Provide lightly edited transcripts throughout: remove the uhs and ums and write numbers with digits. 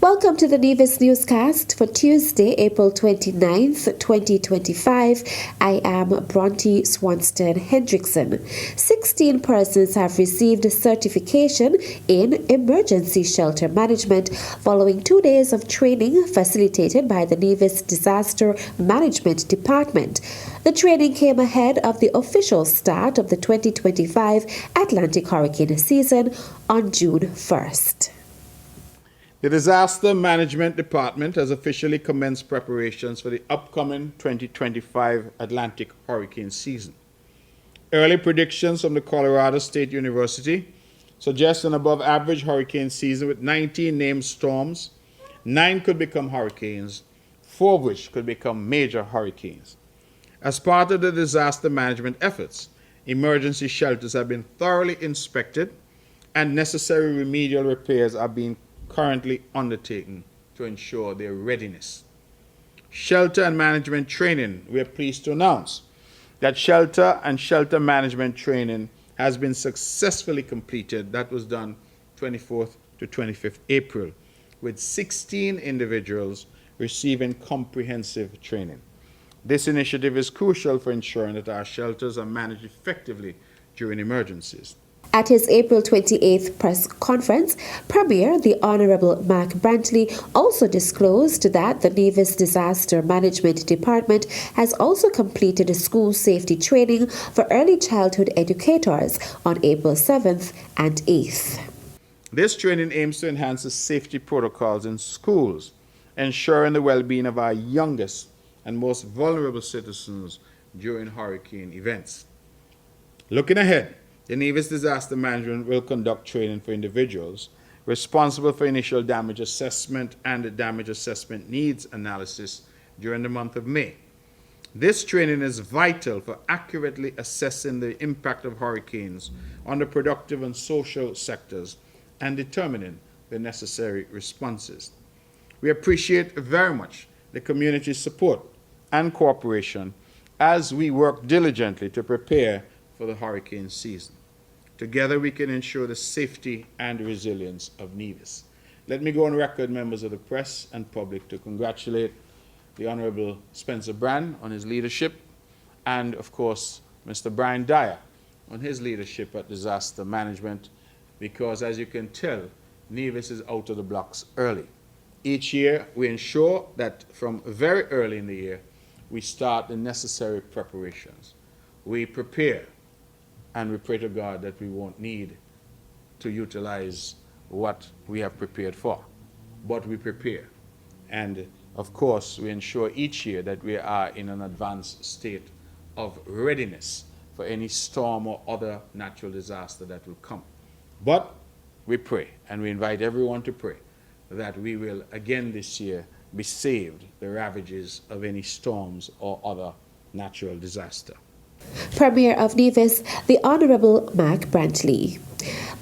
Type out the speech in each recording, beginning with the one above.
Welcome to the Nevis Newscast for Tuesday, April 29th, 2025. I am Bronte Swanston Hendrickson. 16 persons have received certification in emergency shelter management following 2 days of training facilitated by the Nevis Disaster Management Department. The training came ahead of the official start of the 2025 Atlantic hurricane season on June 1st. The Disaster Management Department has officially commenced preparations for the upcoming 2025 Atlantic hurricane season. Early predictions from the Colorado State University suggest an above-average hurricane season with 19 named storms. 9 could become hurricanes, 4 of which could become major hurricanes. As part of the disaster management efforts, emergency shelters have been thoroughly inspected and necessary remedial repairs are being currently undertaken to ensure their readiness. Shelter and management training. We are pleased to announce that shelter and shelter management training has been successfully completed. That was done 24th to 25th April, with 16 individuals receiving comprehensive training. This initiative is crucial for ensuring that our shelters are managed effectively during emergencies. At his April 28th press conference, Premier, the Honorable Mark Brantley, also disclosed that the Nevis Disaster Management Department has also completed a school safety training for early childhood educators on April 7th and 8th. This training aims to enhance the safety protocols in schools, ensuring the well-being of our youngest and most vulnerable citizens during hurricane events. Looking ahead, the Nevis Disaster Management will conduct training for individuals responsible for initial damage assessment and damage assessment needs analysis during the month of May. This training is vital for accurately assessing the impact of hurricanes on the productive and social sectors and determining the necessary responses. We appreciate very much the community's support and cooperation as we work diligently to prepare for the hurricane season. Together we can ensure the safety and resilience of Nevis. Let me go on record, members of the press and public, to congratulate the Honorable Spencer Brand on his leadership and, of course, Mr. Brian Dyer on his leadership at disaster management, because, as you can tell, Nevis is out of the blocks early. Each year we ensure that from very early in the year we start the necessary preparations. We prepare, and we pray to God that we won't need to utilize what we have prepared for, but we prepare. And of course, we ensure each year that we are in an advanced state of readiness for any storm or other natural disaster that will come. But we pray, and we invite everyone to pray, that we will again this year be saved the ravages of any storms or other natural disaster. Premier of Nevis, the Honorable Mark Brantley.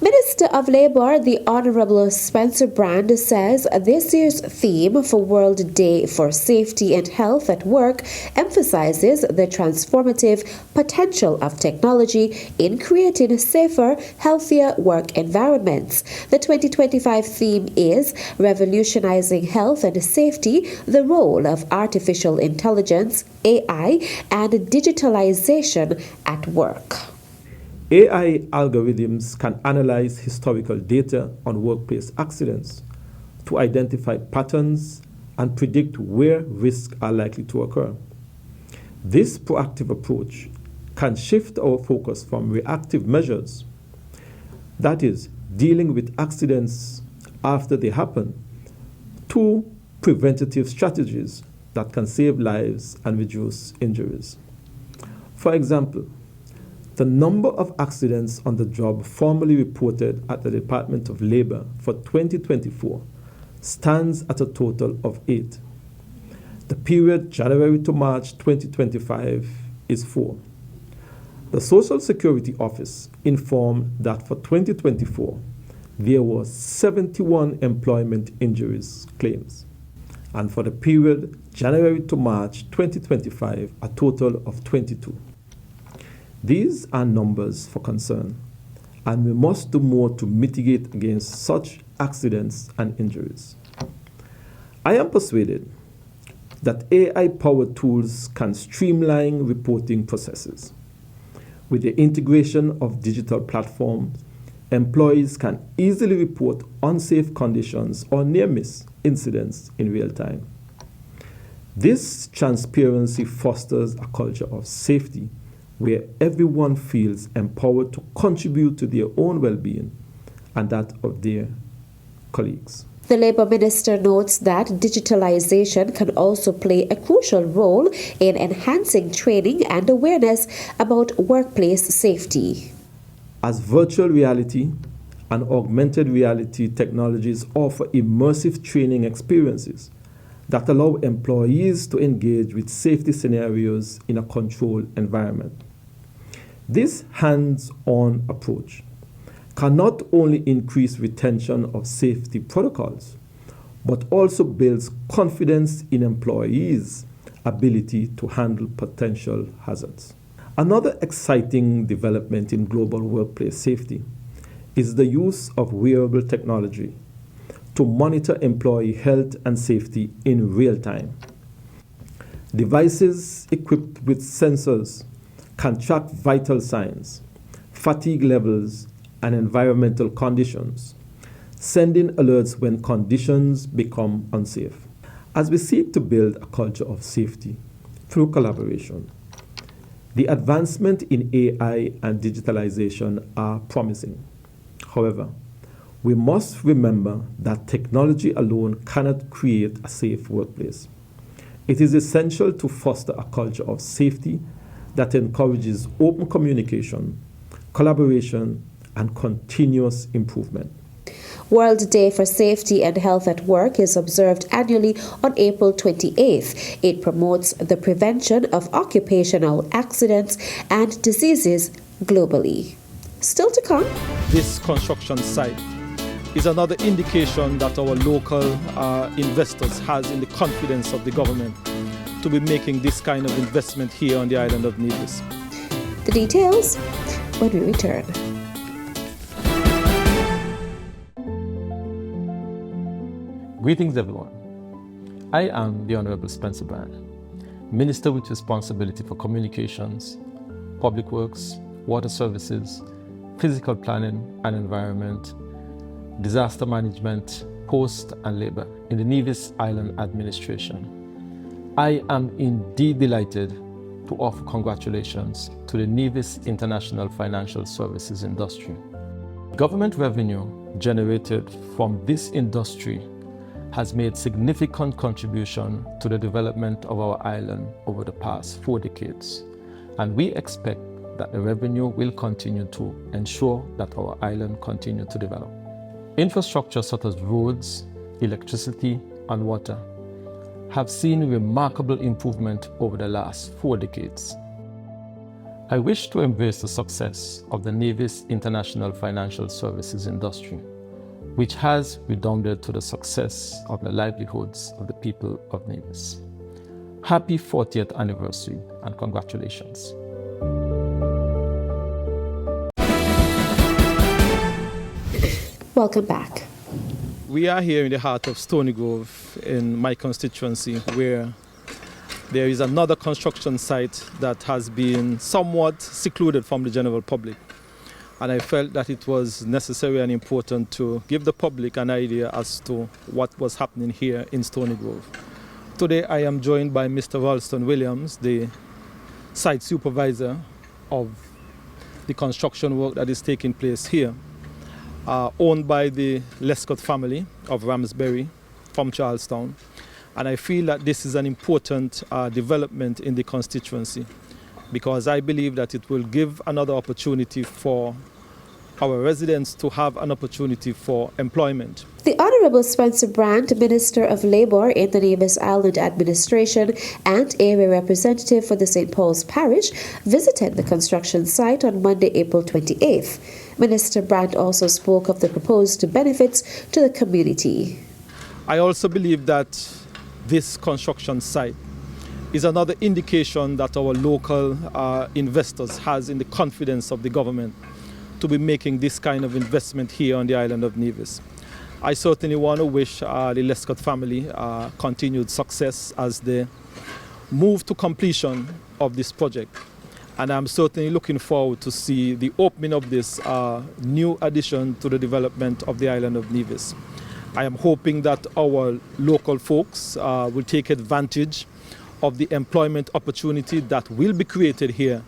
Minister of Labour, the Honorable Spencer Brand, says this year's theme for World Day for Safety and Health at Work emphasizes the transformative potential of technology in creating safer, healthier work environments. The 2025 theme is Revolutionizing Health and Safety, the Role of Artificial Intelligence, AI, and Digitalization at Work. AI algorithms can analyze historical data on workplace accidents to identify patterns and predict where risks are likely to occur. This proactive approach can shift our focus from reactive measures, that is, dealing with accidents after they happen, to preventative strategies that can save lives and reduce injuries. For example, the number of accidents on the job formally reported at the Department of Labor for 2024 stands at a total of 8. The period January to March 2025 is 4. The Social Security Office informed that for 2024, there were 71 employment injuries claims, and for the period January to March 2025, a total of 22. These are numbers for concern, and we must do more to mitigate against such accidents and injuries. I am persuaded that AI-powered tools can streamline reporting processes. With the integration of digital platforms, employees can easily report unsafe conditions or near-miss incidents in real time. This transparency fosters a culture of safety where everyone feels empowered to contribute to their own well-being and that of their colleagues. The Labour Minister notes that digitalization can also play a crucial role in enhancing training and awareness about workplace safety. As virtual reality and augmented reality technologies offer immersive training experiences that allow employees to engage with safety scenarios in a controlled environment. This hands-on approach can not only increase retention of safety protocols, but also builds confidence in employees' ability to handle potential hazards. Another exciting development in global workplace safety is the use of wearable technology to monitor employee health and safety in real time. Devices equipped with sensors can track vital signs, fatigue levels, and environmental conditions, sending alerts when conditions become unsafe. As we seek to build a culture of safety through collaboration, the advancement in AI and digitalization are promising. However, we must remember that technology alone cannot create a safe workplace. It is essential to foster a culture of safety that encourages open communication, collaboration, and continuous improvement. World Day for Safety and Health at Work is observed annually on April 28th. It promotes the prevention of occupational accidents and diseases globally. Still to come. This construction site is another indication that our local investors has in the confidence of the government to be making this kind of investment here on the island of Nevis. The details when we return. Greetings everyone. I am the Honorable Spencer Brand, Minister with responsibility for communications, public works, water services, physical planning and environment, disaster management, post and labor in the Nevis Island Administration. I am indeed delighted to offer congratulations to the Nevis International Financial Services industry. Government revenue generated from this industry has made significant contribution to the development of our island over the past 4 decades, and we expect that the revenue will continue to ensure that our island continue to develop. Infrastructure such as roads, electricity, and water have seen remarkable improvement over the last 4 decades. I wish to embrace the success of the Nevis International Financial Services industry, which has redounded to the success of the livelihoods of the people of Nevis. Happy 40th anniversary and congratulations. Welcome back. We are here in the heart of Stony Grove in my constituency, where there is another construction site that has been somewhat secluded from the general public. And I felt that it was necessary and important to give the public an idea as to what was happening here in Stony Grove. Today I am joined by Mr. Ralston Williams, the site supervisor of the construction work that is taking place here, owned by the Lescott family of Ramsbury from Charlestown. And I feel that this is an important development in the constituency, because I believe that it will give another opportunity for our residents to have an opportunity for employment. The Honourable Spencer Brand, Minister of Labour in the Nevis Island Administration and area representative for the St. Paul's Parish, visited the construction site on Monday, April 28th. Minister Brand also spoke of the proposed benefits to the community. I also believe that this construction site is another indication that our local investors has in the confidence of the government to be making this kind of investment here on the island of Nevis. I certainly want to wish the Lescott family continued success as they move to completion of this project. And I'm certainly looking forward to see the opening of this new addition to the development of the island of Nevis. I am hoping that our local folks will take advantage of the employment opportunity that will be created here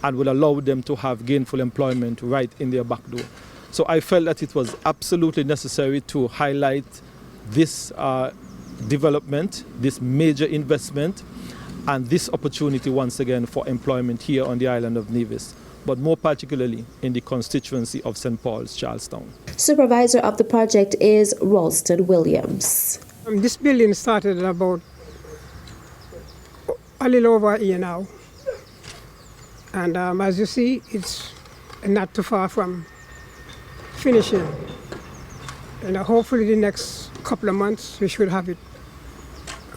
and will allow them to have gainful employment right in their back door. So I felt that it was absolutely necessary to highlight this development, this major investment, and this opportunity once again for employment here on the island of Nevis, but more particularly in the constituency of St. Paul's, Charlestown. Supervisor of the project is Ralston Williams. This building started about a little over a year now. And as you see, it's not too far from finishing. And hopefully the next couple of months we should have it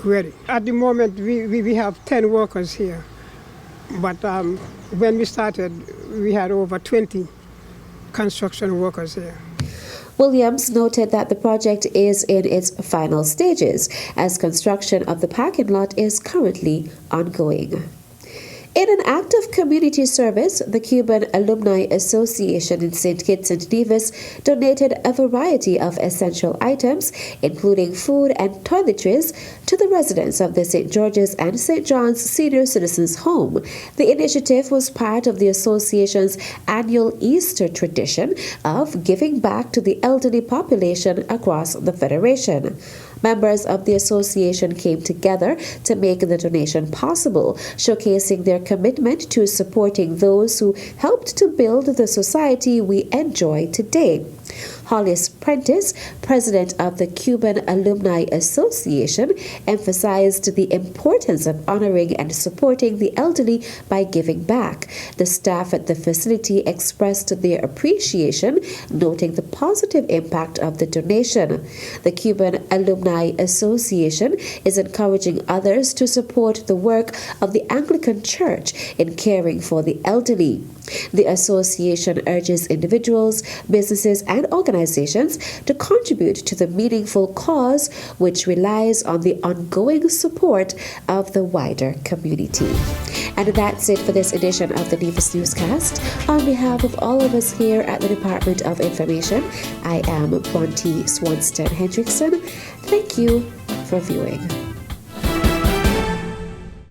ready. At the moment we have 10 workers here, but when we started we had over 20 construction workers here. Williams noted that the project is in its final stages as construction of the parking lot is currently ongoing. In an act of community service, the Cuban Alumni Association in St. Kitts and Nevis donated a variety of essential items, including food and toiletries, to the residents of the St. George's and St. John's Senior Citizens Home. The initiative was part of the association's annual Easter tradition of giving back to the elderly population across the Federation. Members of the association came together to make the donation possible, showcasing their commitment to supporting those who helped to build the society we enjoy today. Hollis Prentice, president of the Cuban Alumni Association, emphasized the importance of honoring and supporting the elderly by giving back. The staff at the facility expressed their appreciation, noting the positive impact of the donation. The Cuban Alumni Association is encouraging others to support the work of the Anglican Church in caring for the elderly. The association urges individuals, businesses, and organizations to contribute to the meaningful cause, which relies on the ongoing support of the wider community. And that's it for this edition of the Nevis Newscast. On behalf of all of us here at the Department of Information, I am Bronte Swanston Hendrickson. Thank you for viewing.